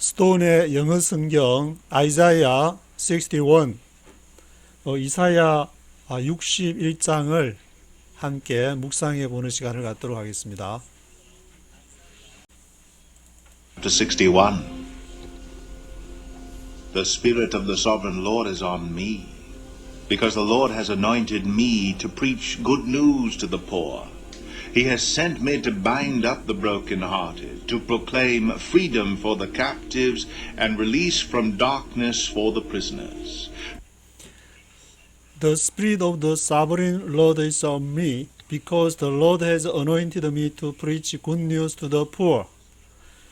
스톤의 영어 성경 아이사야 61, 이사야 61장을 함께 묵상해 보는 시간을 갖도록 하겠습니다. Chapter 61. The Spirit of the Sovereign Lord is on me, because the Lord has anointed me to preach good news to the poor. He has sent me to bind up the brokenhearted, to proclaim freedom for the captives, and release from darkness for the prisoners. The Spirit of the Sovereign Lord is on me, because the Lord has anointed me to preach good news to the poor.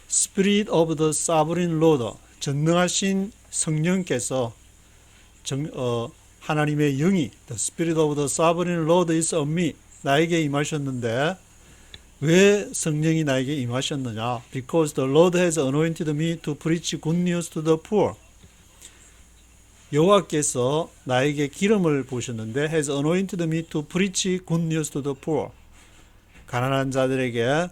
Spirit of the Sovereign Lord, 전능하신 성령께서 하나님의 영이 The Spirit of the Sovereign Lord is on me, 나에게 임하셨는데 왜 성령이 나에게 임하셨느냐? Because the Lord has anointed me to preach good news to the poor. 여호와께서 나에게 기름을 부으셨는데 has anointed me to preach good news to the poor. 가난한 자들에게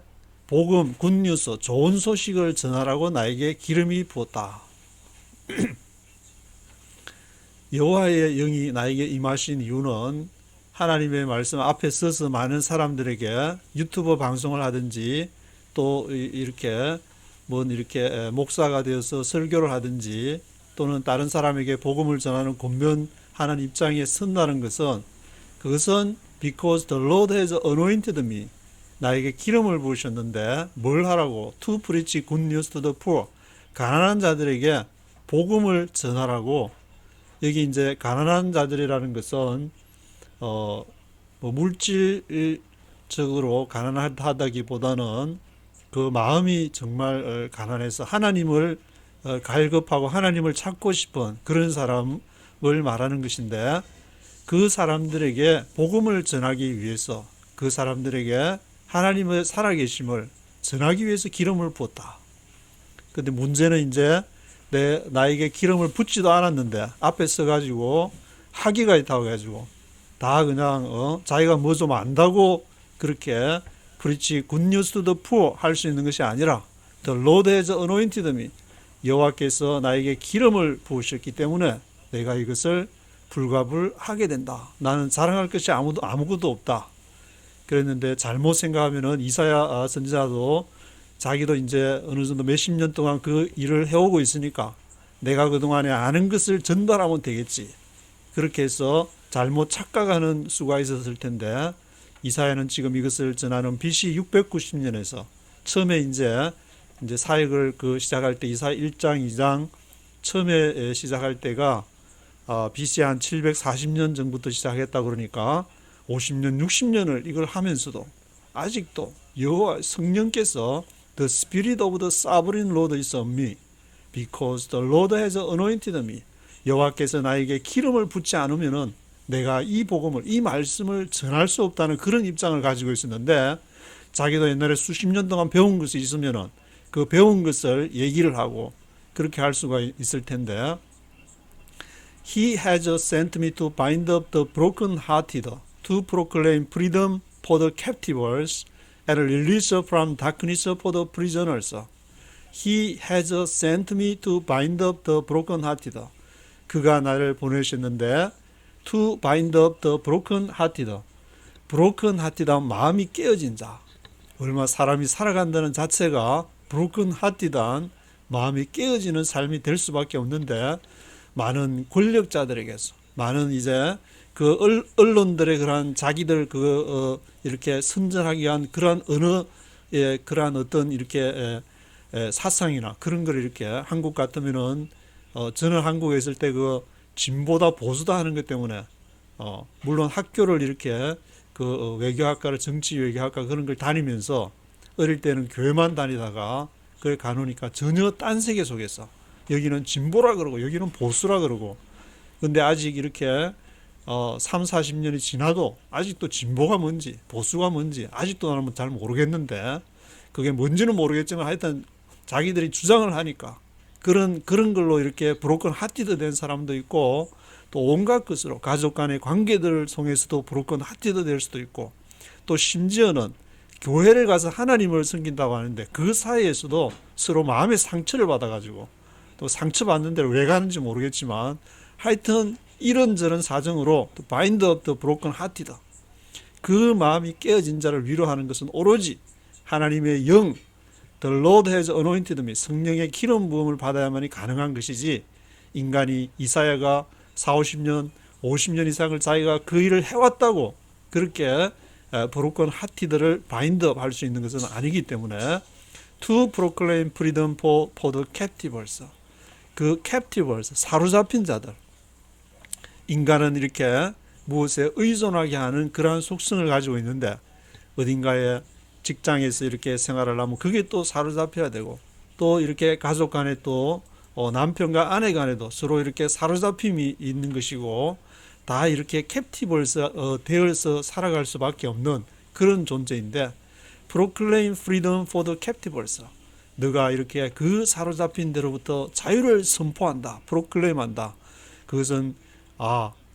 복음, 굿뉴스, 좋은 소식을 전하라고 나에게 기름이 부었다. 여호와의 영이 나에게 임하신 이유는 하나님의 말씀 앞에 서서 많은 사람들에게 유튜브 방송을 하든지 또 이렇게 목사가 되어서 설교를 하든지 또는 다른 사람에게 복음을 전하는 권면하는 입장에 선다는 것은 그것은 because the Lord has anointed me, 나에게 기름을 부으셨는데 뭘 하라고? To preach good news to the poor, 가난한 자들에게 복음을 전하라고. 여기 이제 가난한 자들이라는 것은 물질적으로 가난하다기보다는 그 마음이 정말 가난해서 하나님을 갈급하고 하나님을 찾고 싶은 그런 사람을 말하는 것인데, 그 사람들에게 복음을 전하기 위해서 그 사람들에게 하나님의 살아계심을 전하기 위해서 기름을 부었다. 근데 문제는 이제 나에게 기름을 붓지도 않았는데 앞에 서가지고 학위가 있다고 해가지고 다 그냥 자기가 뭐 좀 안다고 그렇게 preach good news to the poor 할 수 있는 것이 아니라 the Lord has anointed me, 여호와께서 나에게 기름을 부으셨기 때문에 내가 이것을 불가불하게 된다. 나는 자랑할 것이 아무것도 없다. 그랬는데 잘못 생각하면은 이사야 선지자도 자기도 이제 어느 정도 몇십 년 동안 그 일을 해오고 있으니까 내가 그동안에 아는 것을 전달하면 되겠지, 그렇게 해서 잘못 착각하는 수가 있었을 텐데, 이사야는 지금 이것을 전하는 BC 690년에서 처음에 이제 사역을 시작할 때 이사야 1장 2장 처음에 시작할 때가 BC 한 740년 전부터 시작했다. 그러니까 50년 60년을 이걸 하면서도 아직도 여호와 성령께서 The Spirit of the Sovereign Lord is on me, because the Lord has anointed me, 여호와께서 나에게 기름을 붓지 않으면은 내가 이 복음을, 이 말씀을 전할 수 없다는 그런 입장을 가지고 있었는데, 자기도 옛날에 수십 년 동안 배운 것이 있으면은 그 배운 것을 얘기를 하고 그렇게 할 수가 있을 텐데, He has sent me to bind up the broken-hearted, to proclaim freedom for the captives, and release from darkness for the prisoners. He has sent me to bind up the broken-hearted. 그가 나를 보내셨는데 to bind up the broken-hearted. broken-hearted 하면 마음이 깨어진 자. 얼마 사람이 살아간다는 자체가 broken-hearted한 마음이 깨어지는 삶이 될 수밖에 없는데, 많은 권력자들에게서, 많은 이제 그 언론들의 그러한 자기들 이렇게 선전하기 위한 그러한 그러한 어떤 이렇게 사상이나 그런 걸 이렇게 한국 같으면은 저는 한국에 있을 때 그 진보다 보수다 하는 것 때문에 물론 학교를 이렇게 외교학과를 정치 외교학과 그런 걸 다니면서 어릴 때는 교회만 다니다가 그걸 가놓으니까 전혀 딴 세계 속에서 여기는 진보라 그러고 여기는 보수라 그러고, 근데 아직 이렇게 3, 40년이 지나도 아직도 진보가 뭔지 보수가 뭔지 아직도 나는 잘 모르겠는데, 그게 뭔지는 모르겠지만 하여튼 자기들이 주장을 하니까 그런 걸로 이렇게 브로큰 하티드 된 사람도 있고, 또 온갖 것으로 가족 간의 관계들을 통해서도 브로큰 하티드 될 수도 있고, 또 심지어는 교회를 가서 하나님을 섬긴다고 하는데 그 사이에서도 서로 마음의 상처를 받아가지고 또 상처받는 데를 왜 가는지 모르겠지만 하여튼 이런저런 사정으로 또 바인드 업 더 브로큰 하티다. 그 마음이 깨어진 자를 위로하는 것은 오로지 하나님의 영 The Lord has anointed me 성령의 기름 부음을 받아야만이 가능한 것이지 인간이 이사야가 40, 50년 이상을 자기가 그 일을 해왔다고 그렇게 브로큰 하티들을 바인드업 할 수 있는 것은 아니기 때문에 To proclaim freedom for the captives 그 captives 사로잡힌 자들 인간은 이렇게 무엇에 의존하게 하는 그러한 속성을 가지고 있는데 어딘가에 직장에서 이렇게 생활을 하면 그게 또 사로잡혀야 되고 또 이렇게 가족 간에 또 남편과 아내 간에도 서로 이렇게 사로잡힘이 있는 것이고 다 이렇게 캡티브에서 되어서 살아갈 수밖에 없는 그런 존재인데 Proclaim freedom for the captives 너가 이렇게 그 사로잡힌 데로부터 자유를 선포한다. proclaim한다. 그것은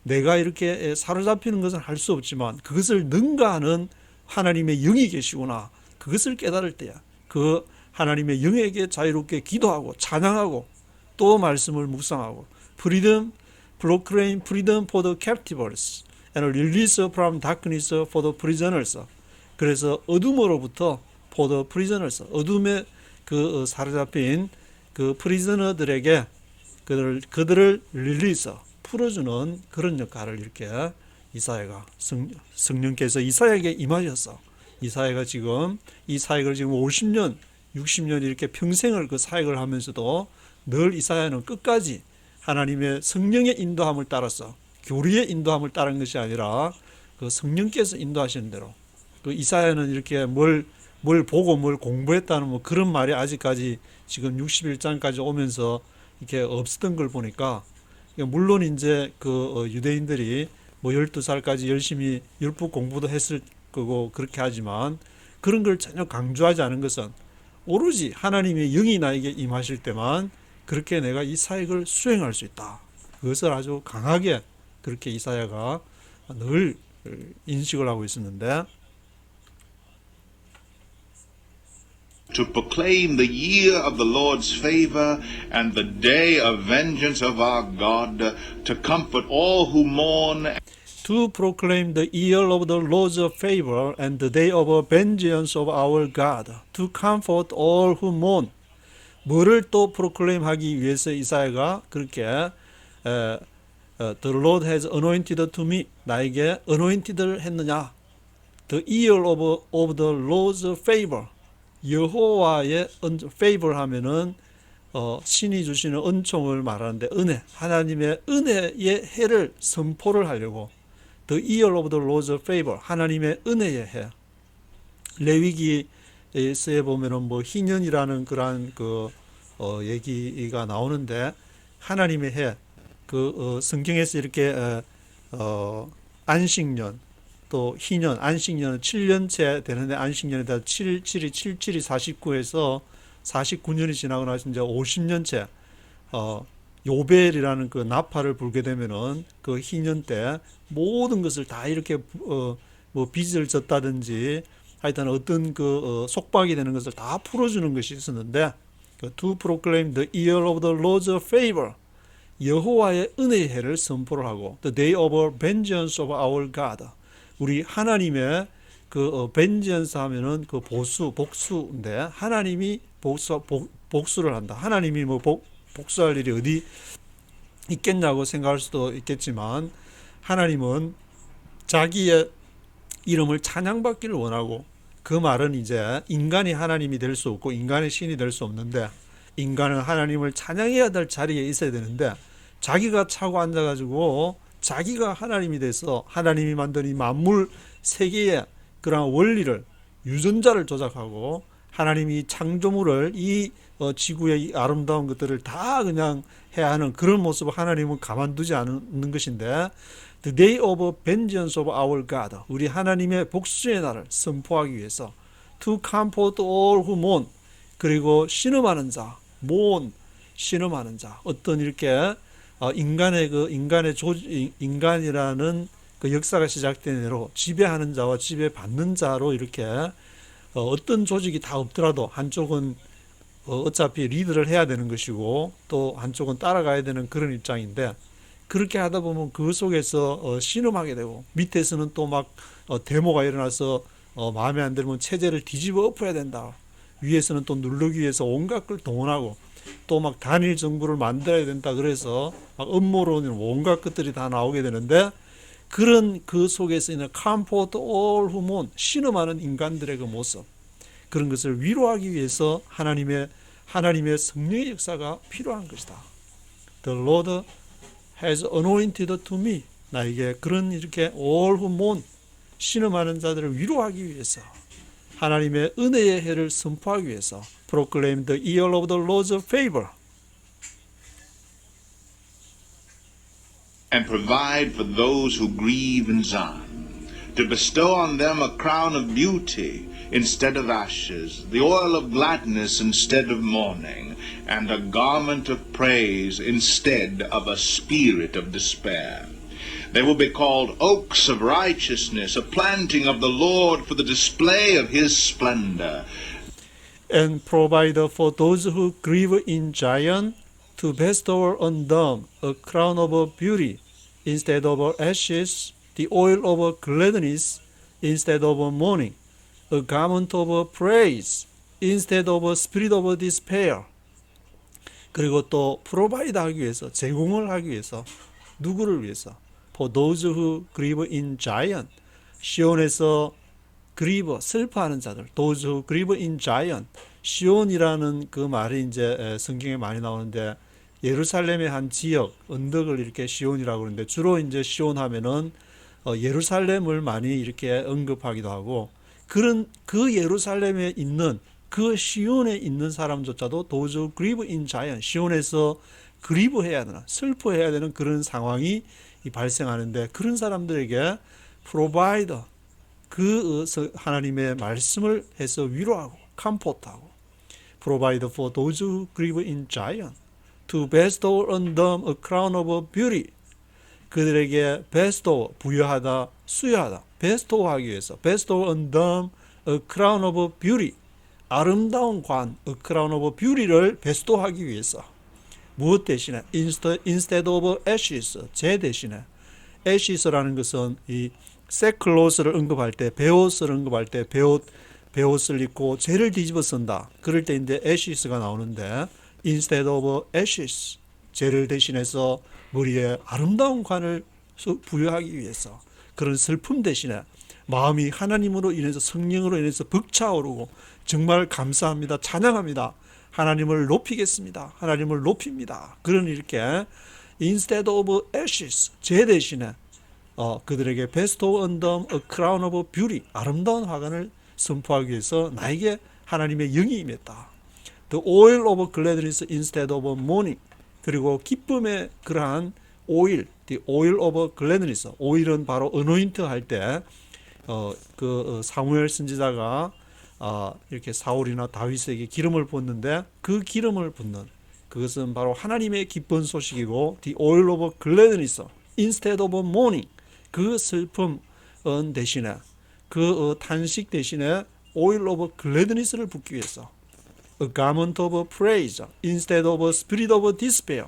내가 이렇게 사로잡히는 것은 할 수 없지만 그것을 능가하는 하나님의 영이 계시구나. 그것을 깨달을 때야. 그 하나님의 영에게 자유롭게 기도하고 찬양하고 또 말씀을 묵상하고 freedom, proclaim freedom for the captives and release from darkness for the prisoners. 그래서 어둠으로부터 for the prisoners, 어둠에 그 사로잡힌 그 프리저너들에게 그들을 릴리스 풀어주는 그런 역할을 이렇게 이사야가 성령께서 이사야에게 임하셨어. 이사야가 지금 이 사역을 지금 50년, 60년 이렇게 평생을 그 사역을 하면서도 늘 이사야는 끝까지 하나님의 성령의 인도함을 따라서 교리의 인도함을 따른 것이 아니라 그 성령께서 인도하시는 대로 그 이사야는 이렇게 뭘 보고 뭘 공부했다는 뭐 그런 말이 아직까지 지금 61장까지 오면서 이렇게 없었던 걸 보니까 물론 이제 그 유대인들이 뭐 12살까지 열심히 율법 공부도 했을 거고 그렇게 하지만 그런 걸 전혀 강조하지 않은 것은 오로지 하나님의 영이 나에게 임하실 때만 그렇게 내가 이 사역을 수행할 수 있다. 그것을 아주 강하게 그렇게 이사야가 늘 인식을 하고 있었는데 to proclaim the year of the Lord's favor and the day of vengeance of our God, to comfort all who mourn. To proclaim the year of the Lord's favor and the day of vengeance of our God, to comfort all who mourn. 뭐를 또 proclaim하기 위해서 이사야가 그렇게 The Lord has anointed to me, 나에게 anointed를 했느냐? The year of the Lord's favor. 여호와의 favor 하면은 신이 주시는 은총을 말하는데 은혜, 하나님의 은혜의 해를 선포를 하려고 The year of the Lord's favor, 하나님의 은혜의 해. 레위기에서 보면은 뭐 희년이라는 그러한 그 얘기가 나오는데 하나님의 해, 그 성경에서 이렇게 안식년 또 희년, 안식년은 7년째 되는데 안식년에다 77이 49에서 49년이 지나고 나서 이제 50년째 요벨이라는 그 나팔을 불게 되면은 그 희년 때 모든 것을 다 이렇게 뭐 빚을 졌다든지 하여튼 어떤 그 속박이 되는 것을 다 풀어주는 것이 있었는데 To proclaim the year of the Lord's favor, 여호와의 은혜의 해를 선포를 하고 The day of vengeance of our God, 우리 하나님의 그 vengeance 하면은 그 복수인데 하나님이 복수를 한다. 하나님이 뭐 복수할 일이 어디 있겠냐고 생각할 수도 있겠지만 하나님은 자기의 이름을 찬양받기를 원하고 그 말은 이제 인간이 하나님이 될 수 없고 인간의 신이 될 수 없는데 인간은 하나님을 찬양해야 될 자리에 있어야 되는데 자기가 차고 앉아가지고 자기가 하나님이 돼서 하나님이 만든 이 만물 세계의 그런 원리를 유전자를 조작하고 하나님이 창조물을 이 지구의 이 아름다운 것들을 다 그냥 해야 하는 그런 모습을 하나님은 가만두지 않는 것인데 The day of vengeance of our God, 우리 하나님의 복수의 날을 선포하기 위해서 To comfort all who mourn, 그리고 신음하는 자, mourn, 신음하는 자, 어떤 이렇게 인간이라는 그 역사가 시작된 대로 지배하는 자와 지배받는 자로 이렇게 어떤 조직이 다 없더라도 한쪽은 어차피 리드를 해야 되는 것이고 또 한쪽은 따라가야 되는 그런 입장인데, 그렇게 하다 보면 그 속에서 신음하게 되고, 밑에서는 또 막 데모가 일어나서 마음에 안 들면 체제를 뒤집어 엎어야 된다, 위에서는 또 누르기 위해서 온갖 걸 동원하고 또 막 단일 정부를 만들어야 된다, 그래서 막 음모론이 온갖 것들이 다 나오게 되는데, 그런 그 속에서 있는 comfort all human, 신음하는 인간들의 그 모습, 그런 것을 위로하기 위해서 하나님의 성령의 역사가 필요한 것이다. The Lord has anointed to me, 나에게 그런 이렇게 all who mourn, 신음하는 자들을 위로하기 위해서, 하나님의 은혜의 해를 선포하기 위해서, proclaim the year of the Lord's favor, and provide for those who grieve in Zion, to bestow on them a crown of beauty instead of ashes, the oil of gladness instead of mourning, and a garment of praise instead of a spirit of despair. They will be called oaks of righteousness, a planting of the Lord for the display of his splendor. and provide for those who grieve in Zion, to bestow on them a crown of beauty instead of ashes, the oil of gladness instead of mourning, a garment of praise instead of a spirit of despair. 그리고 또 프로바이드 하기 위해서, 제공을 하기 위해서, 누구를 위해서? For those who grieve in Zion, 시온에서 grieve, 슬퍼하는 자들, those who grieve in Zion. 시온이라는 그 말이 이제 성경에 많이 나오는데, 예루살렘의 한 지역, 언덕을 이렇게 시온이라고 그러는데, 주로 이제 시온 하면은 예루살렘을 많이 이렇게 언급하기도 하고, 그런 그 예루살렘에 있는, 그 시온에 있는 사람조차도 those who grieve in Zion, 시온에서 그리브해야 되나, 슬퍼해야 되는 그런 상황이 발생하는데, 그런 사람들에게 provide, 그 하나님의 말씀을 해서 위로하고 comfort하고, provide for those who grieve in Zion, to bestow on them a crown of beauty, 그들에게 bestow, 부여하다, 수여하다, bestow하기 위해서, bestow on them a crown of beauty, 아름다운 관, a crown of beauty를 bestow하기 위해서, 무엇 대신에? instead of ashes, 재 대신에. ashes라는 것은 이 sackcloth를 언급할 때, 베옷을 언급할 때, 베옷을 입고 재를 뒤집어 쓴다, 그럴 때 이제 ashes가 나오는데, instead of ashes, 재를 대신해서 머리에 아름다운 관을 부여하기 위해서, 그런 슬픔 대신에 마음이 하나님으로 인해서, 성령으로 인해서 벅차오르고, 정말 감사합니다, 찬양합니다, 하나님을 높이겠습니다, 하나님을 높입니다, 그런 이렇게 instead of ashes, 재 대신에 그들에게 bestow on them a crown of beauty, 아름다운 화관을 선포하기 위해서 나에게 하나님의 영이 임했다. The oil of gladness instead of mourning, 그리고 기쁨의 그러한 오일, the oil of gladness, 오일은 바로 anoint 할 때 사무엘 선지자가 이렇게 사울이나 다윗에게 기름을 붓는데, 그 기름을 붓는 그것은 바로 하나님의 기쁜 소식이고, the oil of gladness instead of mourning, 그 슬픔 대신에, 그 탄식 대신에 oil of gladness를 붓기 위해서, a garment of praise instead of a spirit of despair,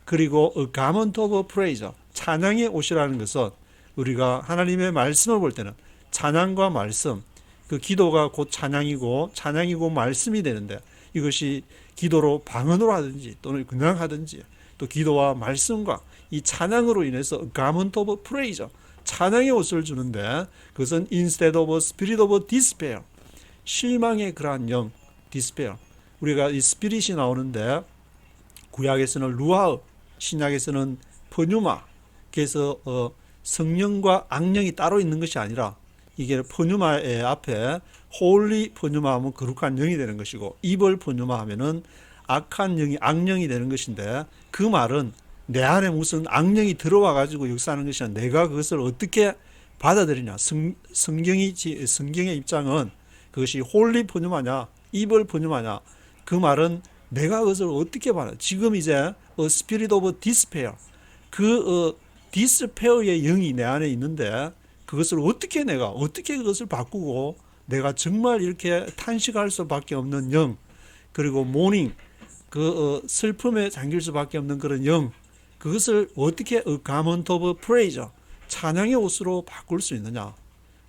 그리고 a garment of praise, 찬양의 옷이라는 것은 우리가 하나님의 말씀을 볼 때는 찬양과 말씀, 그 기도가 곧 찬양이고 찬양이고 말씀이 되는데, 이것이 기도로 방언으로 하든지 또는 그냥 하든지, 또 기도와 말씀과 이 찬양으로 인해서 garment of praise, 찬양의 옷을 주는데, 그것은 instead of a spirit of despair, 실망의 그러한 영, despair. 우리가 이 스피릿이 나오는데, 구약에서는 루아흐, 신약에서는 퍼뉴마, 그래서 성령과 악령이 따로 있는 것이 아니라, 이게 퍼뉴마의 앞에 홀리 퍼뉴마 하면 거룩한 영이 되는 것이고, 이벌 퍼뉴마 하면은 악한 영이 악령이 되는 것인데, 그 말은 내 안에 무슨 악령이 들어와 가지고 역사하는 것이 아니라 내가 그것을 어떻게 받아들이냐. 성경의 입장은 그것이 홀리 퍼뉴마냐 이벌 퍼뉴마냐, 그 말은 내가 그것을 어떻게 받아. 지금 이제 스피릿 오브 디스페어, 그 디스페어의 영이 내 안에 있는데, 그것을 어떻게 내가 어떻게 그것을 바꾸고 내가 정말 이렇게 탄식할 수밖에 없는 영, 그리고 모닝, 슬픔에 잠길 수밖에 없는 그런 영, 그것을 어떻게 garment of praise, 찬양의 옷으로 바꿀 수 있느냐?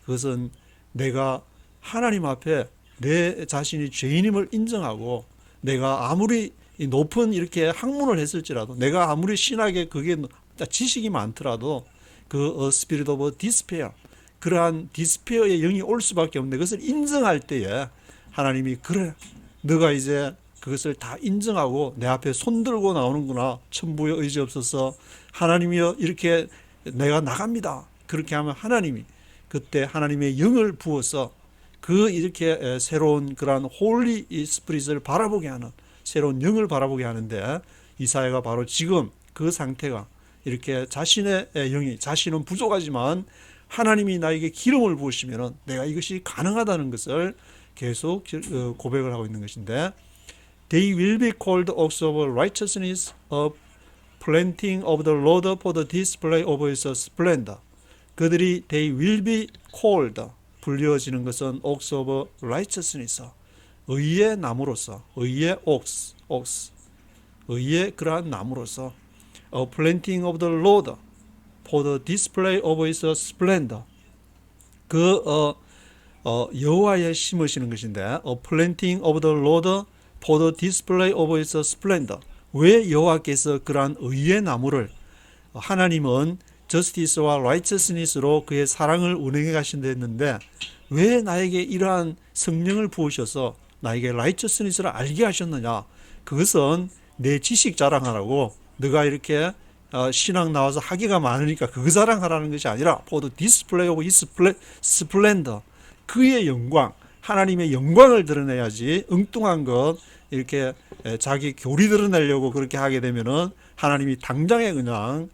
그것은 내가 하나님 앞에 내 자신이 죄인임을 인정하고, 내가 아무리 높은 이렇게 학문을 했을지라도, 내가 아무리 신학에 그게 지식이 많더라도 그 spirit of despair, 그러한 디스페어의 영이 올 수밖에 없는데, 그것을 인정할 때에 하나님이 그래, 너가 이제 그것을 다 인정하고 내 앞에 손들고 나오는구나. 천부의 의지 없어서 하나님이여 이렇게 내가 나갑니다. 그렇게 하면 하나님이 그때 하나님의 영을 부어서 그 이렇게 새로운 그러한 홀리 스피릿을 바라보게 하는, 새로운 영을 바라보게 하는데, 이사야가 바로 지금 그 상태가 이렇게 자신의 영이, 자신은 부족하지만 하나님이 나에게 기름을 부으시면 내가 이것이 가능하다는 것을 계속 고백을 하고 있는 것인데, They will be called oaks of righteousness, a planting of the Lord for the display of His splendor. 그들이 they will be called, 불려지는 것은 oaks of righteousness, 의의 나무로서, 의의 oaks, 의의 그러한 나무로서, a planting of the Lord for the display of His splendor. 여호와의 심으시는 것인데, a planting of the Lord for the display of His splendor. 왜 여호와께서 그러한 의의 나무를, 하나님은 justice와 righteousness로 그의 사랑을 운행해 가신다 했는데, 왜 나에게 이러한 성령을 부으셔서 나에게 righteousness를 알게 하셨느냐? 그것은 내 지식 자랑하라고, 너가 이렇게 신앙 나와서 학위가 많으니까 그거 자랑하라는 것이 아니라 for the display of His splendor, 그의 영광, 하나님의 영광을 드러내야지. 엉뚱한 것 이렇게 자기 교리 드러내려고 그렇게 하게 되면은 하나님이 당장에 그냥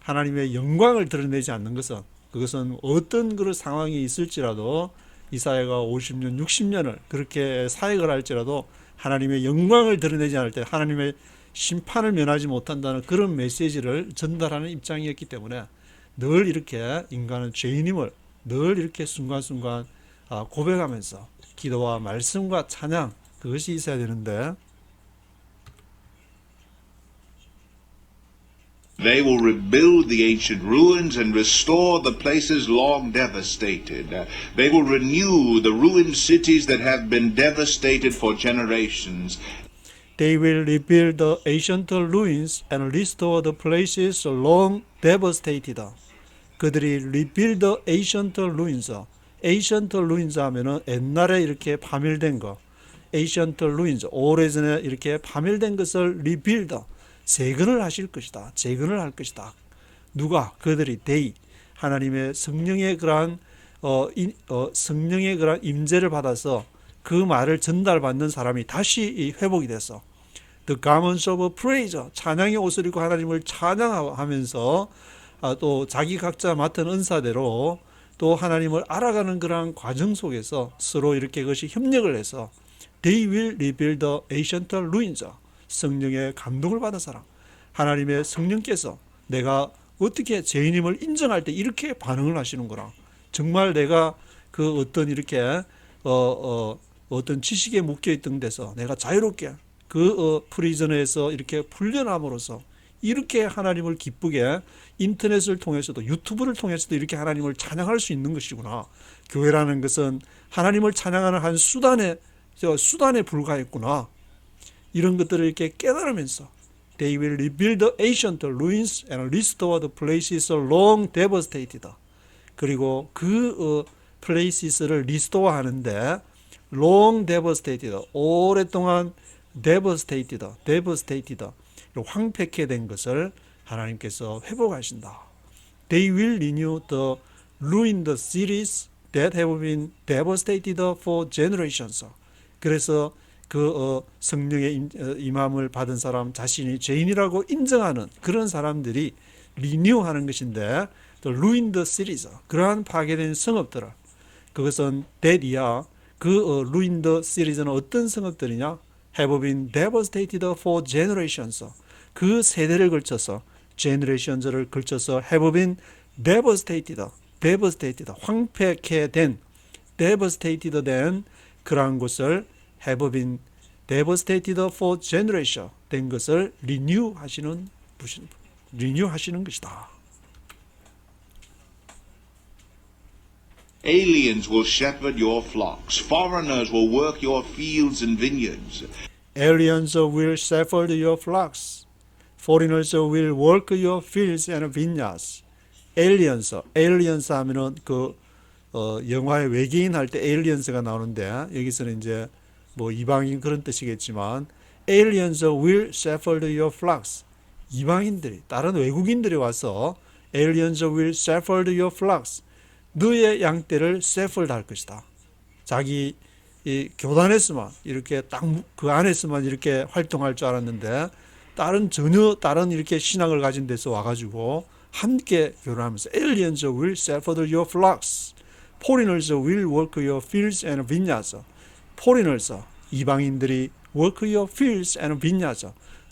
하나님의 영광을 드러내지 않는 것은, 그것은 어떤 그런 상황이 있을지라도, 이사야가 50년, 60년을 그렇게 사역을 할지라도 하나님의 영광을 드러내지 않을 때 하나님의 심판을 면하지 못한다는 그런 메시지를 전달하는 입장이었기 때문에, 늘 이렇게 인간은 죄인임을 늘 이렇게 순간순간 고백하면서 기도와 말씀과 찬양, 그것이 있어야 되는데, They will rebuild the ancient ruins and restore the places long devastated. They will renew the ruined cities that have been devastated for generations. They will rebuild the ancient ruins and restore the places long devastated. 그들이 rebuild the ancient ruins. ancient ruins 하면은 옛날에 이렇게 파멸된 거. ancient ruins, 오래전에 이렇게 파멸된 것을 rebuild, 재건을 하실 것이다. 재건을 할 것이다. 누가? 그들이 they, 하나님의 성령의 그러한 성령의 그러한 임재를 받아서 그 말을 전달받는 사람이 다시 회복이 돼서 the garments of praise, 찬양의 옷을 입고 하나님을 찬양하면서 또 자기 각자 맡은 은사대로 또 하나님을 알아가는 그러한 과정 속에서 서로 이렇게 그것이 협력을 해서 they will rebuild the ancient ruins, 성령의 감동을 받은 사람, 하나님의 성령께서 내가 어떻게 죄인임을 인정할 때 이렇게 반응을 하시는 거라. 정말 내가 그 어떤 이렇게 어떤 지식에 묶여 있던 데서 내가 자유롭게 프리즌에서 이렇게 풀려남으로써 이렇게 하나님을 기쁘게 인터넷을 통해서도 유튜브를 통해서도 이렇게 하나님을 찬양할 수 있는 것이구나. 교회라는 것은 하나님을 찬양하는 한 수단에 불과했구나. 이런 것들을 이렇게 깨달으면서 They will rebuild the ancient ruins and restore the places long devastated. 그리고 그 places를 restore 하는데 long devastated, 오랫동안 devastated, 황폐케 된 것을 하나님께서 회복하신다. They will renew the ruined cities that have been devastated for generations. 그래서 그 성령의 임함을 받은 사람 자신이 죄인이라고 인정하는 그런 사람들이 리뉴하는 것인데, the ruined cities, 그러한 파괴된 성읍들을, 그것은 that이야. 그 ruined cities는 어떤 성읍들이냐? have been devastated for generations. 그 세대를 걸쳐서 generations를 걸쳐서 have been devastated devastated, 황폐케 된, devastated 된 그러한 곳을 have been devastated for generation 된 것을 renew 하시는 것이다. Aliens will shepherd your flocks. Foreigners will work your fields and vineyards. Aliens will shepherd your flocks. Foreigners will work your fields and vineyards. aliens 하면은 영화의 외계인 할 때 aliens가 나오는데 여기서는 이제 뭐 이방인 그런 뜻이겠지만 aliens will shepherd your flocks. 이방인들이 다른 외국인들이 와서 aliens will shepherd your flocks. 너의 양떼를 shepherd 할 것이다. 자기 이 교단에서만 이렇게 딱 그 안에서만 이렇게 활동할 줄 알았는데 전혀 다른 이렇게 신앙을 가진 데서 와가지고 함께 교류하면서 aliens will shepherd your flocks. Foreigners will work your fields and vineyards. Foreigners, 이방인들이 work your fields and vineyards.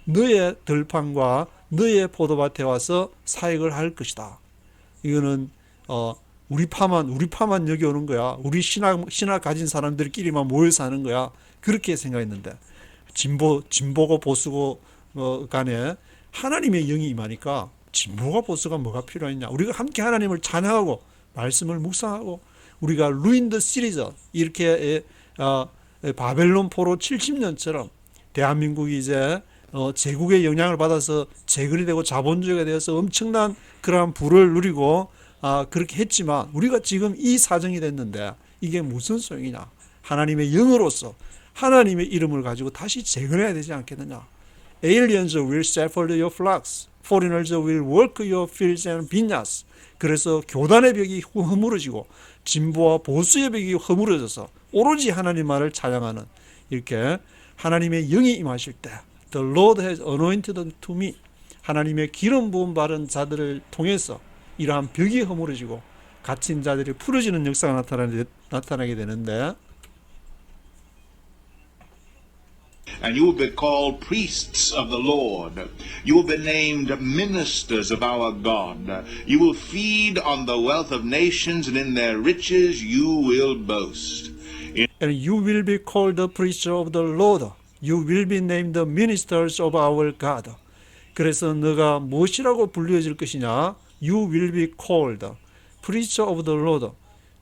너의 들판과 너의 포도밭에 와서 사역을 할 것이다. 이거는 우리 파만 여기 오는 거야. 우리 신학 가진 사람들끼리만 모여서 하는 거야. 그렇게 생각했는데 진보고 보수고 간에 하나님의 영이 임하니까 진보가 보수가 뭐가 필요했냐. 우리가 함께 하나님을 찬양하고 말씀을 묵상하고 우리가 루인드 시리즈 이렇게 바벨론 포로 70년처럼 대한민국이 이제 제국의 영향을 받아서 재건이 되고 자본주의가 되어서 엄청난 그러한 부를 누리고 그렇게 했지만 우리가 지금 이 사정이 됐는데 이게 무슨 소용이냐. 하나님의 영으로서 하나님의 이름을 가지고 다시 재건해야 되지 않겠느냐. Aliens will shepherd your flocks. Foreigners will work your fields and vineyards. 그래서 교단의 벽이 허물어지고 진보와 보수의 벽이 허물어져서 오로지 하나님만을 찬양하는 이렇게 하나님의 영이 임하실 때 The Lord has anointed to me. 하나님의 기름 부음 받은 자들을 통해서 이러한 벽이 허물어지고 갇힌 자들이 풀어지는 역사가 나타나게 되는데 And you will be called priests of the Lord. You will be named ministers of our God. You will feed on the wealth of nations, and in their riches you will boast. And you will be called the priests of the Lord. You will be named the ministers of our God. 그래서 너가 무엇이라고 불려질 것이냐? You will be called priests of the Lord.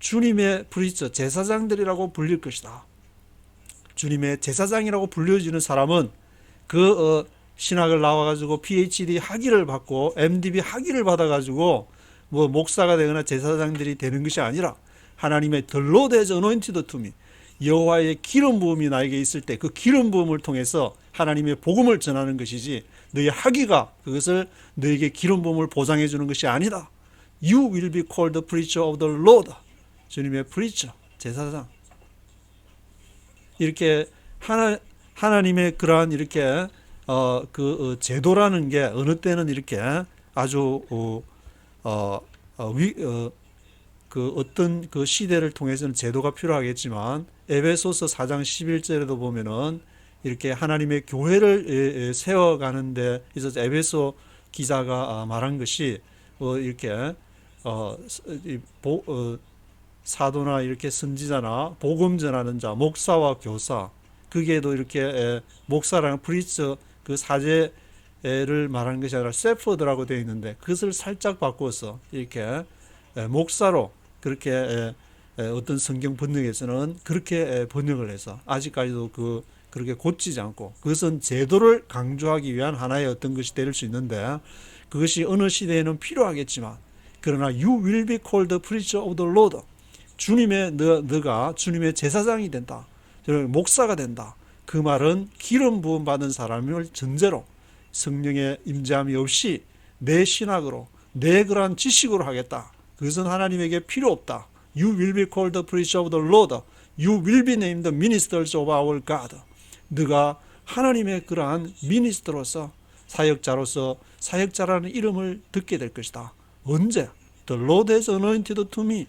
주님의 프리스트, 제사장들이라고 불릴 것이다. 주님의 제사장이라고 불려지는 사람은 신학을 나와가지고 PhD 학위를 받고 MDB 학위를 받아가지고 뭐 목사가 되거나 제사장들이 되는 것이 아니라 하나님의 The Lord has anointed to me. 여호와의 기름 부음이 나에게 있을 때 그 기름 부음을 통해서 하나님의 복음을 전하는 것이지 너의 학위가 그것을 너에게 기름 부음을 보장해 주는 것이 아니다. You will be called the preacher of the Lord. 주님의 preacher, 제사장. 이렇게 하나님의 그러한 이렇게 제도라는 게 어느 때는 이렇게 아주 어떤 그 시대를 통해서는 제도가 필요하겠지만 에베소서 4장 11절에도 보면은 이렇게 하나님의 교회를 세워가는데 있어서 에베소 기자가 말한 것이 이렇게 사도나 이렇게 선지자나 복음 전하는 자, 목사와 교사, 그게도 이렇게 목사라는 프리츠 그 사제를 말하는 것이 아니라 세퍼드라고 되어 있는데 그것을 살짝 바꿔서 이렇게 목사로 그렇게 어떤 성경 번역에서는 그렇게 번역을 해서 아직까지도 그렇게 고치지 않고 그것은 제도를 강조하기 위한 하나의 어떤 것이 될 수 있는데 그것이 어느 시대에는 필요하겠지만 그러나 You will be called the preacher of the Lord. 너가 주님의 제사장이 된다. 목사가 된다. 그 말은 기름 부음 받은 사람을 전제로 성령의 임재함이 없이 내 신학으로 내 그러한 지식으로 하겠다. 그것은 하나님에게 필요 없다. You will be called the preacher of the Lord. You will be named the ministers of our God. 너가 하나님의 그러한 미니스터로서 사역자로서 사역자라는 이름을 듣게 될 것이다. 언제? The Lord has anointed to me.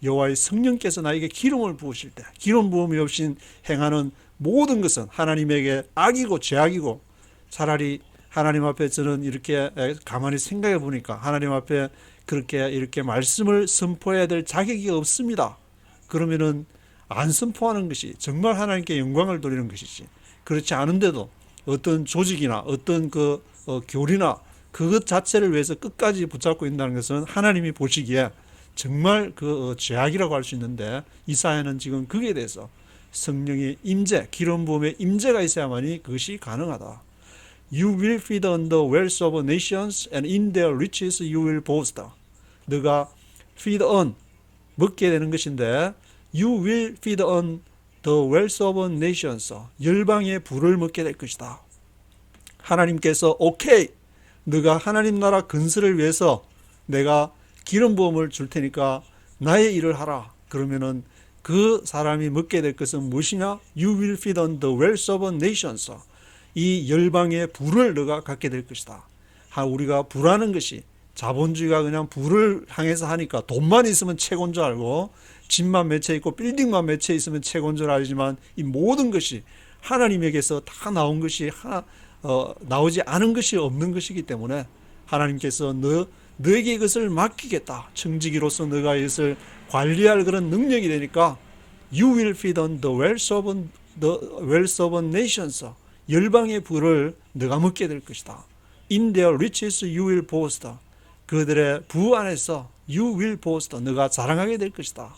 여호와의 성령께서 나에게 기름을 부으실 때 기름 부음이 없이 행하는 모든 것은 하나님에게 악이고 죄악이고 차라리 하나님 앞에 저는 이렇게 가만히 생각해 보니까 하나님 앞에 그렇게 이렇게 말씀을 선포해야 될 자격이 없습니다. 그러면은 안 선포하는 것이 정말 하나님께 영광을 돌리는 것이지. 그렇지 않은데도 어떤 조직이나 어떤 교리나 그것 자체를 위해서 끝까지 붙잡고 있다는 것은 하나님이 보시기에 정말 죄악이라고 할 수 있는데, 이사야는 지금 거기에 대해서 성령의 임재, 기름 부음의 임재가 있어야만이 그것이 가능하다. You will feed on the wealth of nations, and in their riches you will boast. 너가 feed on, 먹게 되는 것인데, you will feed on the wealth of nations, 열방의 부를 먹게 될 것이다. 하나님께서 오케이, 너가 하나님 나라 건설을 위해서 내가 기름 부음을 줄 테니까 나의 일을 하라. 그러면은 그 사람이 먹게 될 것은 무엇이냐? You will feed on the wealth of nations. 이 열방의 부를 너가 갖게 될 것이다. 우리가 부라는 것이 자본주의가 그냥 부를 향해서 하니까 돈만 있으면 최고인 줄 알고 집만 몇 채 있고 빌딩만 몇 채 있으면 최고인 줄 알지만, 이 모든 것이 하나님에게서 다 나온 것이 나오지 않은 것이 없는 것이기 때문에 하나님께서 너에게 이것을 맡기겠다. 청지기로서 너가 이것을 관리할 그런 능력이 되니까 You will feed on the wealth of nations. 열방의 부를 너가 먹게 될 것이다. In their riches you will boast. 그들의 부 안에서 you will boast. 너가 자랑하게 될 것이다.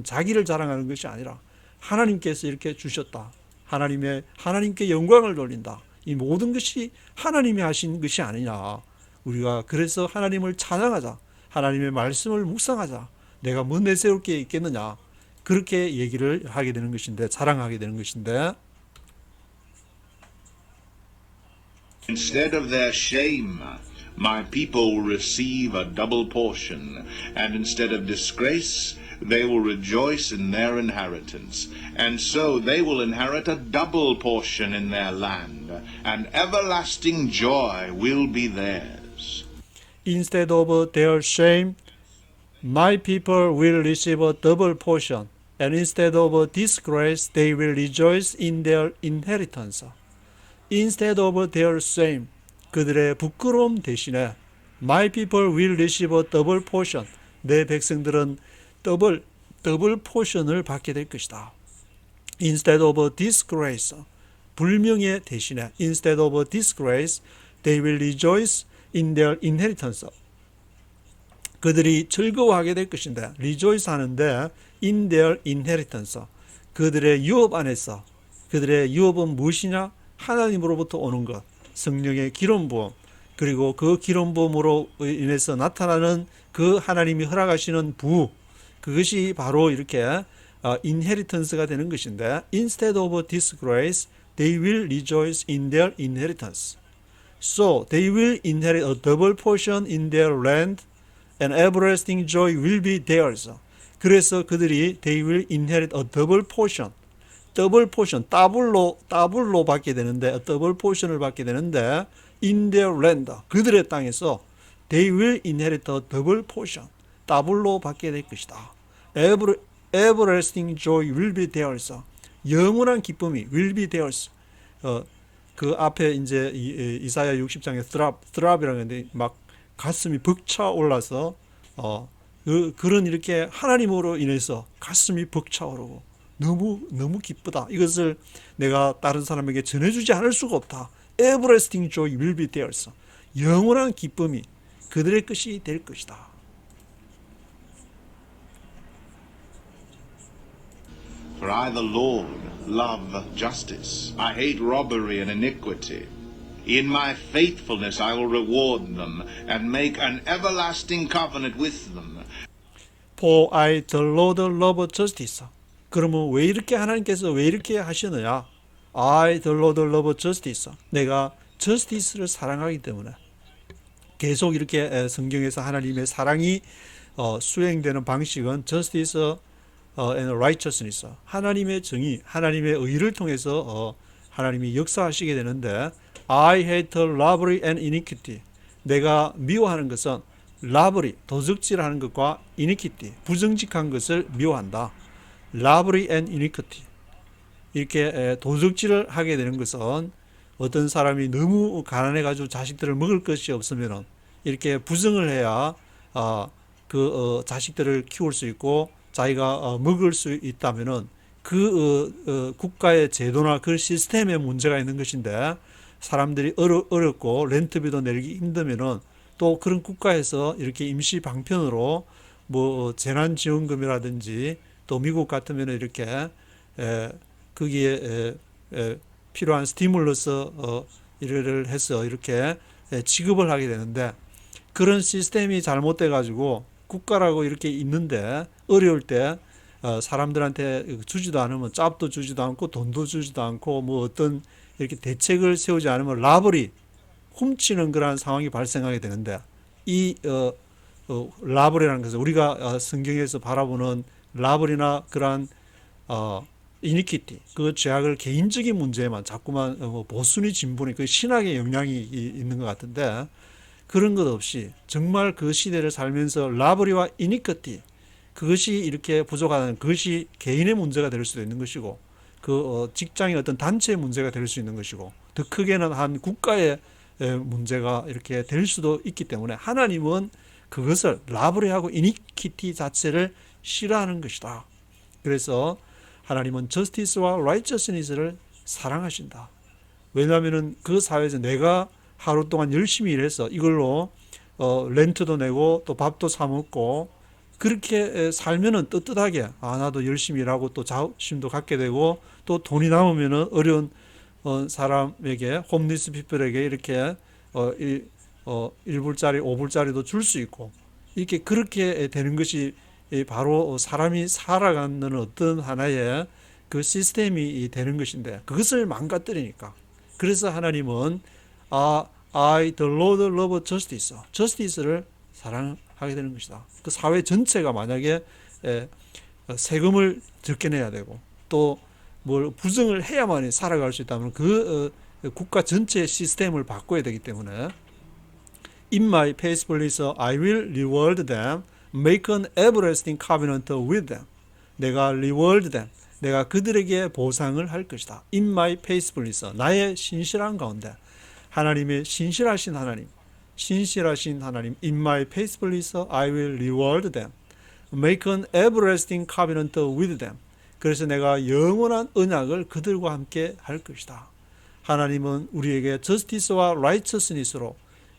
자기를 자랑하는 것이 아니라 하나님께서 이렇게 주셨다. 하나님께 영광을 돌린다. 이 모든 것이 하나님이 하신 것이 아니냐. 우리가 그래서 하나님을 찬양하자. 하나님의 말씀을 묵상하자. 내가 뭐 내세울 게 있겠느냐. 그렇게 얘기를 하게 되는 것인데, 자랑하게 되는 것인데, Instead of their shame, my people will receive a double portion, and instead of disgrace, they will rejoice in their inheritance. And so they will inherit a double portion in their land, and everlasting joy will be theirs. Instead of their shame, my people will receive a double portion, and instead of disgrace, they will rejoice in their inheritance. Instead of their shame, 그들의 부끄러움 대신에 my people will receive a double portion, 내 백성들은 더블 포션을 받게 될 것이다. Instead of disgrace, 불명예 대신에 instead of disgrace, they will rejoice in their inheritance. 그들이 즐거워하게 될 것인데, rejoice 하는데 in their inheritance, 그들의 유업 안에서. 그들의 유업은 무엇이냐? 하나님으로부터 오는 것, 성령의 기름 부음, 그리고 그 기름 부음으로 인해서 나타나는 그 하나님이 허락하시는 부, 그것이 바로 이렇게 inheritance가 되는 것인데, instead of disgrace, they will rejoice in their inheritance. So they will inherit a double portion in their land, and everlasting joy will be theirs. 그래서 그들이 they will inherit a double portion, 더블 포션, 더블로 받게 되는데, 더블 포션을 받게 되는데, in their land, 그들의 땅에서 they will inherit a double portion, 더블로 받게 될 것이다. Everlasting joy will be theirs. 영원한 기쁨이 will be theirs. 그 앞에 이제 이사야 60장에 throp이라고 하는데 막 가슴이 벅차 올라서 그런 이렇게 하나님으로 인해서 가슴이 벅차오르고 너무 기쁘다. 이것을 내가 다른 사람에게 전해주지 않을 수가 없다. Everlasting joy will be theirs. 영원한 기쁨이 그들의 것이 될 것이다. For I, the Lord, love justice. I hate robbery and iniquity. In my faithfulness I will reward them and make an everlasting covenant with them. For I, the Lord, love justice. 그러면 왜 이렇게 하나님께서 왜 이렇게 하시느냐? I, the Lord, love justice. 내가 justice를 사랑하기 때문에. 계속 이렇게 성경에서 하나님의 사랑이 수행되는 방식은 justice and righteousness. 하나님의 정의, 하나님의 의를 통해서 하나님이 역사하시게 되는데, I hate robbery and iniquity. 내가 미워하는 것은 robbery, 도적질하는 것과 iniquity, 부정직한 것을 미워한다. robbery and iniquity. 이렇게 도적질을 하게 되는 것은 어떤 사람이 너무 가난해가지고 자식들을 먹을 것이 없으면 이렇게 부정을 해야 자식들을 키울 수 있고 자기가 먹을 수 있다면은 국가의 제도나 그 시스템에 문제가 있는 것인데 사람들이 어렵고 렌트비도 내기 힘들면은 또 그런 국가에서 이렇게 임시 방편으로 뭐 재난지원금이라든지 또 미국 같으면 이렇게 거기에 필요한 스티뮬러스 일을 해서 이렇게 지급을 하게 되는데 그런 시스템이 잘못돼 가지고 국가라고 이렇게 있는데 어려울 때 사람들한테 주지도 않으면 짭도 주지도 않고 돈도 주지도 않고 뭐 어떤 이렇게 대책을 세우지 않으면 라벌이 훔치는 그러한 상황이 발생하게 되는데 이 라벌이라는 것은 우리가 성경에서 바라보는 라벌이나 그러한 이니퀴티 그 죄악을 개인적인 문제에만 자꾸만 보수니 진보니 그 신학의 영향이 있는 것 같은데 그런 것 없이 정말 그 시대를 살면서 라벌이와 이니퀴티 그것이 이렇게 부족하다는 그것이 개인의 문제가 될 수도 있는 것이고 직장의 어떤 단체의 문제가 될 수 있는 것이고 더 크게는 한 국가의 문제가 이렇게 될 수도 있기 때문에 하나님은 그것을 라브레하고 이니퀴티 자체를 싫어하는 것이다. 그래서 하나님은 저스티스와 라이처스니스를 사랑하신다. 왜냐하면 그 사회에서 내가 하루 동안 열심히 일해서 이걸로 렌트도 내고 또 밥도 사 먹고 그렇게 살면은 떳떳하게 나도 열심히 일하고 또 자부심도 갖게 되고 또 돈이 남으면은 어려운 사람에게 홈리스 피플에게 이렇게 1불짜리 5불짜리도 줄 수 있고 이렇게 그렇게 되는 것이 바로 사람이 살아가는 어떤 하나의 그 시스템이 되는 것인데 그것을 망가뜨리니까 그래서 하나님은 I the Lord love justice justice를 사랑하게 되는 것이다. 그 사회 전체가 만약에 세금을 적게 내야 되고 또 뭘 부정을 해야만 살아갈 수 있다면 국가 전체의 시스템을 바꿔야 되기 때문에 In my faithfulness I will reward them, make an everlasting covenant with them. 내가 reward them, 내가 그들에게 보상을 할 것이다. In my faithfulness, 나의 신실한 가운데 하나님의 신실하신 하나님, In my faithfulness I will reward them, make an everlasting covenant with them. 그래서 내가 영원한 언약을 그들과 함께 할 것이다. 하나님은 우리에게 저스티스와 라이처스니스로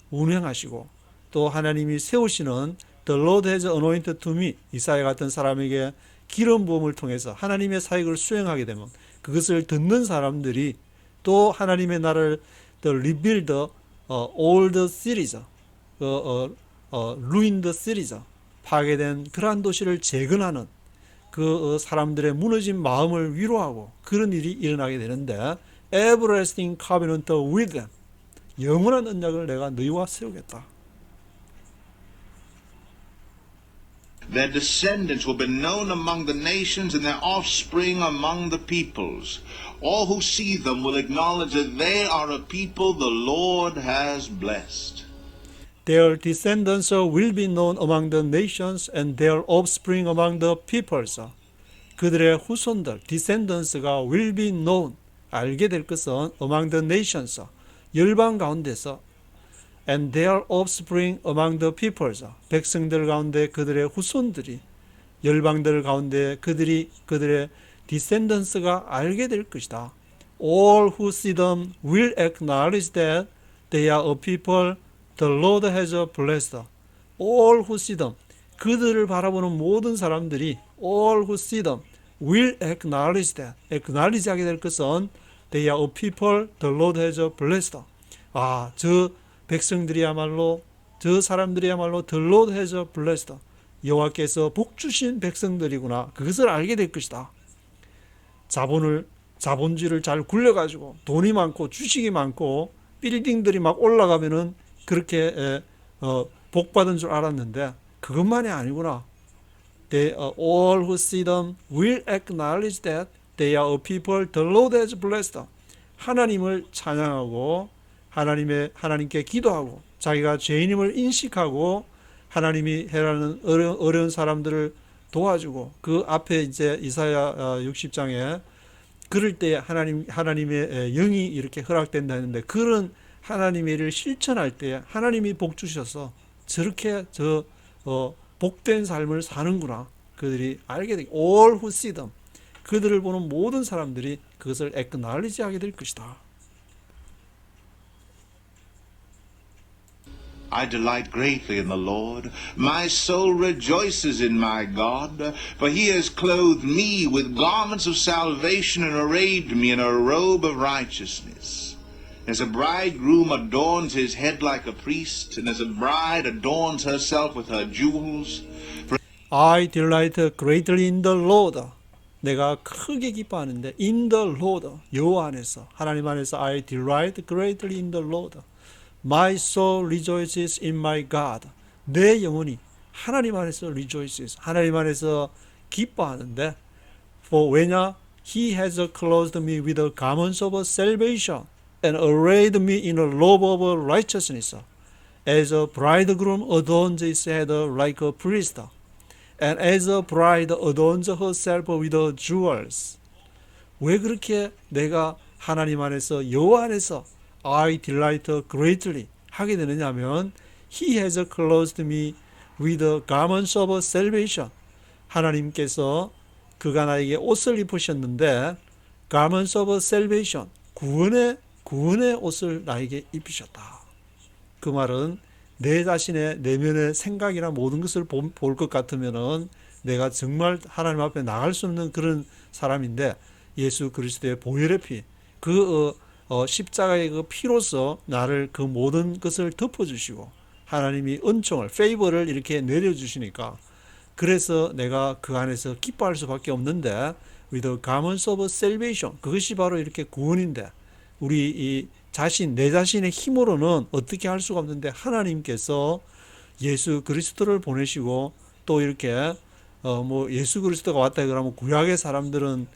운행하시고 또 하나님이 세우시는 The Lord has anointed to me 이사야 같은 사람에게 기름 부음을 통해서 하나님의 사역을 수행하게 되면 그것을 듣는 사람들이 또 하나님의 나라를 The rebuild old cities, ruined cities, 파괴된 그러한 도시를 재건하는 그 사람들의 무너진 마음을 위로하고 그런 일이 일어나게 되는데 Everlasting covenant with them, 영원한 언약을 내가 너희와 세우겠다. Their descendants will be known among the nations and their offspring among the peoples. All who see them will acknowledge that they are a people the Lord has blessed. Their descendants will be known among the nations and their offspring among the peoples. 그들의 후손들, descendants가 will be known, 알게 될 것은 among the nations, 열방 가운데서 and their offspring among the peoples, 백성들 가운데 그들의 후손들이 열방들 가운데 그들의 descendants가 알게 될 것이다. All who see them will acknowledge that they are a people the Lord has blessed. All who see them, 그들을 바라보는 모든 사람들이 all who see them will acknowledge that, acknowledge 하게 될 것은 they are a people the Lord has blessed. 저 백성들이야말로 저 사람들이야말로 the Lord has blessed. 여호와께서 복 주신 백성들이구나. 그것을 알게 될 것이다. 자본주의를 잘 굴려가지고 돈이 많고 주식이 많고 빌딩들이 막 올라가면은 그렇게 복받은 줄 알았는데 그것만이 아니구나. They all who see them will acknowledge that they are a people the Lord has blessed. 하나님을 찬양하고 하나님께 기도하고 자기가 죄인임을 인식하고 하나님이 해라는 어려운 사람들을 도와주고 그 앞에 이제 이사야 60장에 그럴 때 하나님의 영이 이렇게 허락된다 했는데 그런 하나님의 일을 실천할 때 하나님이 복 주셔서 저렇게 복된 삶을 사는구나. 그들이 알게 되고 all who see them 그들을 보는 모든 사람들이 그것을 acknowledge 하게 될 것이다. I delight greatly in the Lord. My soul rejoices in my God, for he has clothed me with garments of salvation and arrayed me in a robe of righteousness. As a bridegroom adorns his head like a priest, and as a bride adorns herself with her jewels. I delight greatly in the Lord. 내가 크게 기뻐하는데 in the Lord 여호와 안에서 하나님 안에서 I delight greatly in the Lord. My soul rejoices in my God. 내 영혼이 하나님 안에서 rejoices. 하나님 안에서 기뻐하는데 for 왜냐? He has clothed me with the garments of salvation and arrayed me in a robe of righteousness. As a bridegroom adorns his head like a priest, and as a bride adorns herself with jewels. 왜 그렇게 내가 하나님 안에서 여호와 안에서 I delight greatly 하게 되느냐 하면 He has clothed me with the garments of salvation. 하나님께서 그가 나에게 옷을 입으셨는데 garments of salvation 구원의 옷을 나에게 입히셨다. 그 말은 내 자신의 내면의 생각이나 모든 것을 볼 것 같으면은 내가 정말 하나님 앞에 나갈 수 없는 그런 사람인데 예수 그리스도의 보혈의 피, 십자가의 그 피로서 나를 그 모든 것을 덮어주시고 하나님이 은총을, 페이버를 이렇게 내려주시니까 그래서 내가 그 안에서 기뻐할 수밖에 없는데 with the garments of salvation 그것이 바로 이렇게 구원인데 우리 이 내 자신의 힘으로는 어떻게 할 수가 없는데 하나님께서 예수 그리스도를 보내시고 또 이렇게 예수 그리스도가 왔다 그러면 구약의 사람들은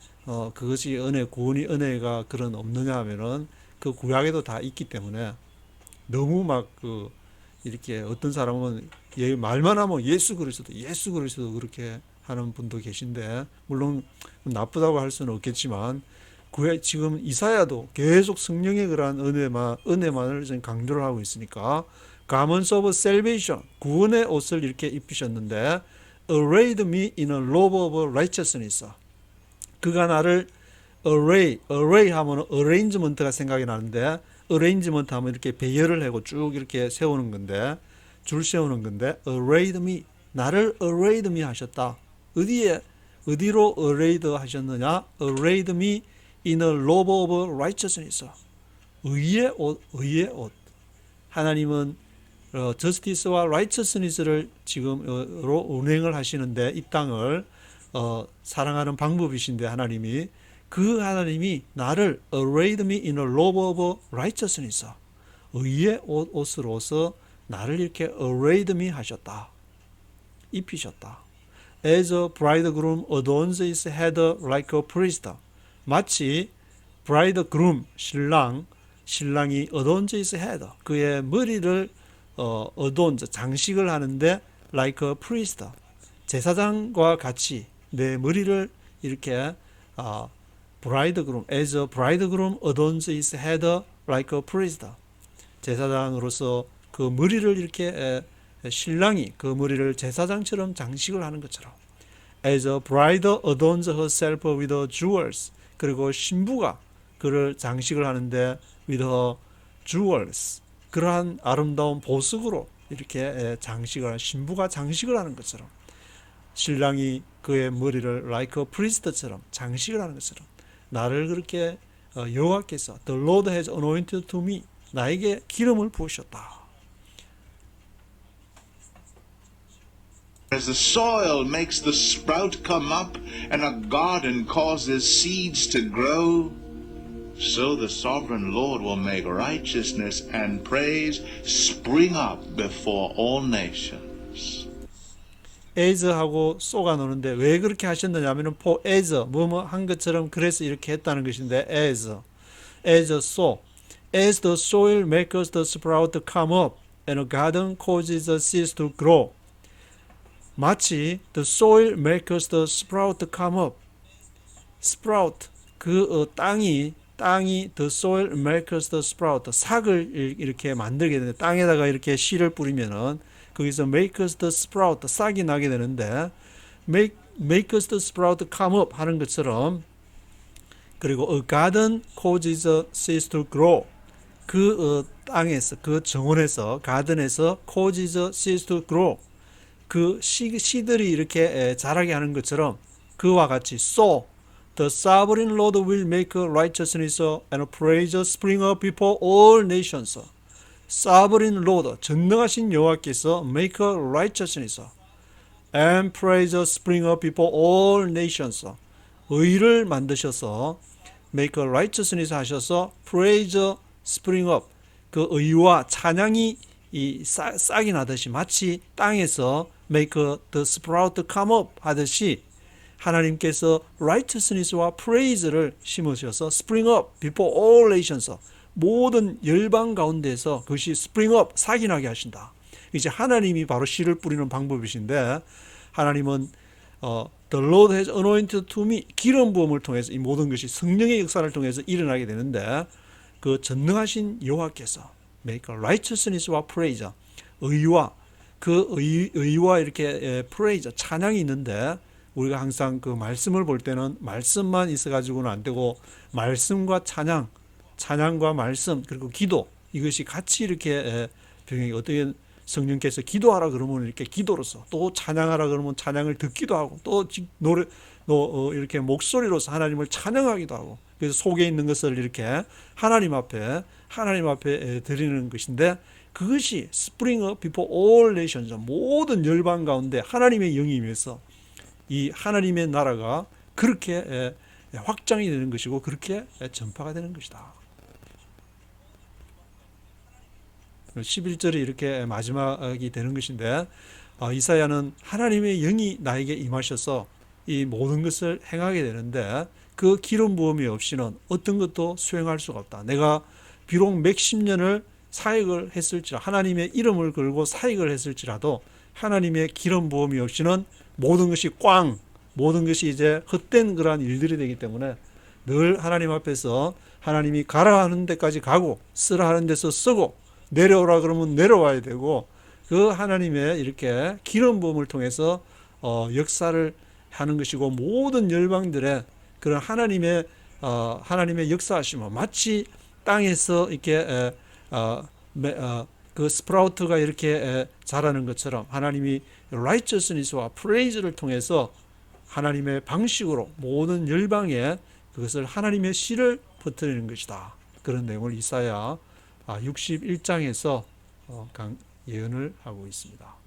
그것이 구원이 은혜가 그런 없느냐 하면은 그 구약에도 다 있기 때문에 너무 이렇게 어떤 사람은 말만 하면 예수 그리스도 그렇게 하는 분도 계신데 물론 나쁘다고 할 수는 없겠지만 지금 이사야도 계속 성령의 그러한 은혜만을 지금 강조를 하고 있으니까 garments of salvation 구원의 옷을 이렇게 입히셨는데 arrayed me in a robe of righteousness 그가 나를 array 하면 arrangement가 생각이 나는데 arrangement 하면 이렇게 배열을 하고 쭉 이렇게 세우는 건데 줄 세우는 건데 arrayed me 나를 arrayed me 하셨다. 어디로 arrayed 하셨느냐? arrayed me in a robe of righteousness 의의 옷 하나님은 justice와 righteousness를 지금으로 운행을 하시는데 이 땅을 사랑하는 방법이신데 하나님이 나를 arrayed me in a robe of righteousness 의의 옷으로서 나를 이렇게 arrayed me 하셨다. 입히셨다. As a bridegroom adorns his head like a priest 마치 bridegroom 신랑이 adorns his head 그의 머리를 adorns 장식을 하는데 like a priest 제사장과 같이 내 머리를 이렇게 bridegroom as a bridegroom adorns his head like a priest 제사장으로서 그 머리를 이렇게 신랑이 그 머리를 제사장처럼 장식을 하는 것처럼 as a bride adorns herself with jewels 그리고 신부가 그를 장식을 하는데 with her jewels 그러한 아름다운 보석으로 이렇게 신부가 장식을 하는 것처럼 신랑이 그의 머리를 like a priest처럼 장식을 하는 것처럼 나를 그렇게 여호와께서 the Lord has anointed to me 나에게 기름을 부으셨다. As the soil makes the sprout come up and a garden causes seeds to grow, so the sovereign Lord will make righteousness and praise spring up before all nations. as하고 so가 나오는데 왜 그렇게 하셨느냐면 for as 뭐뭐 한 것처럼 그래서 이렇게 했다는 것인데 as so as the soil makes the sprout come up and a garden causes the seeds to grow 마치 the soil makes the sprout come up sprout 땅이 the soil makes the sprout 삭을 이렇게 만들게 되는데 땅에다가 이렇게 씨를 뿌리면은 거기서 make us the sprout, 싹이 나게 되는데 make us the sprout come up 하는 것처럼, 그리고 a garden causes seeds to grow, 그 땅에서, 그 정원에서, 가든에서 causes seeds to grow, 그 씨들이 이렇게 자라게 하는 것처럼 그와 같이 so the sovereign Lord will make righteousness and praise spring up before all nations. sovereign Lord, 전능하신 여호와께서 make righteousness and praise spring up before all nations. 의를 만드셔서 make righteousness 하셔서 praise spring up, 그 의와 찬양이 싹이 나듯이, 마치 땅에서 make the sprout come up 하듯이 하나님께서 righteousness와 praise를 심으셔서 spring up before all nations, 모든 열방 가운데서 그것이 spring up, 싹이 나게 하신다. 이제 하나님이 바로 씨를 뿌리는 방법이신데, 하나님은 The Lord has anointed to me, 기름 부음을 통해서 이 모든 것이 성령의 역사를 통해서 일어나게 되는데, 그 전능하신 여호와께서 make righteousness와 praise, 의와 그 의와 이렇게 praise, 찬양이 있는데, 우리가 항상 그 말씀을 볼 때는 말씀만 있어 가지고는 안 되고 말씀과 찬양, 찬양과 말씀, 그리고 기도, 이것이 같이 이렇게 병행이, 어떻게 성령께서 기도하라 그러면 이렇게 기도로서, 또 찬양하라 그러면 찬양을 듣기도 하고, 또 노래 이렇게 목소리로서 하나님을 찬양하기도 하고, 그래서 속에 있는 것을 이렇게 하나님 앞에 드리는 것인데, 그것이 spring up before all nations, 모든 열방 가운데 하나님의 영이 임해서 이 하나님의 나라가 그렇게 확장이 되는 것이고, 그렇게 전파가 되는 것이다. 11절이 이렇게 마지막이 되는 것인데, 이사야는 하나님의 영이 나에게 임하셔서 이 모든 것을 행하게 되는데, 그 기름 부음이 없이는 어떤 것도 수행할 수가 없다. 내가 비록 몇십 년을 사역을 했을지라도, 하나님의 이름을 걸고 사역을 했을지라도 하나님의 기름 부음이 없이는 모든 것이 모든 것이 이제 헛된 그러한 일들이 되기 때문에 늘 하나님 앞에서 하나님이 가라 하는 데까지 가고, 쓰라 하는 데서 쓰고, 내려오라 그러면 내려와야 되고, 그 하나님의 이렇게 기름 부음을 통해서 역사를 하는 것이고, 모든 열방들의 그런 하나님의 역사하심은 마치 땅에서 이렇게 그 스프라우트가 이렇게 자라는 것처럼 하나님이 righteousness와 praise를 통해서 하나님의 방식으로 모든 열방에 그것을 하나님의 씨를 퍼뜨리는 것이다. 그런 내용을 이사야 61장에서 예언을 하고 있습니다.